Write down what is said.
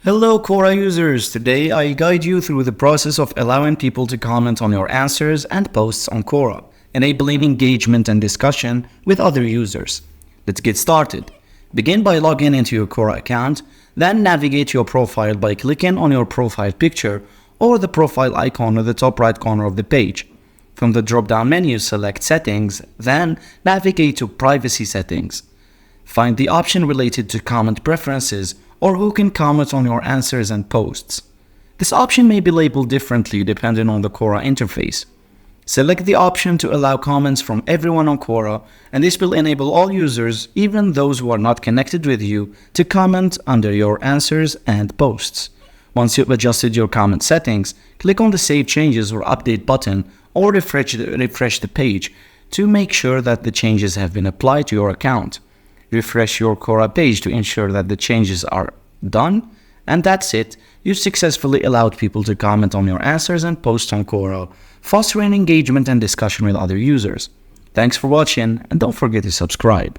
Hello Quora users! Today I guide you through the process of allowing people to comment on your answers and posts on Quora, enabling engagement and discussion with other users. Let's get started. Begin by logging into your Quora account, then navigate your profile by clicking on your profile picture or the profile icon at the top right corner of the page. From the drop-down menu, select Settings, then navigate to Privacy Settings. Find the option related to comment preferences or who can comment on your answers and posts. This option may be labeled differently depending on the Quora interface. Select the option to allow comments from everyone on Quora, and this will enable all users, even those who are not connected with you, to comment under your answers and posts. Once you've adjusted your comment settings, click on the Save Changes or Update button or refresh the page to make sure that the changes have been applied to your account. Refresh your Quora page to ensure that the changes are done, and that's it. You've successfully allowed people to comment on your answers and posts on Quora, fostering engagement and discussion with other users. Thanks for watching, and don't forget to subscribe.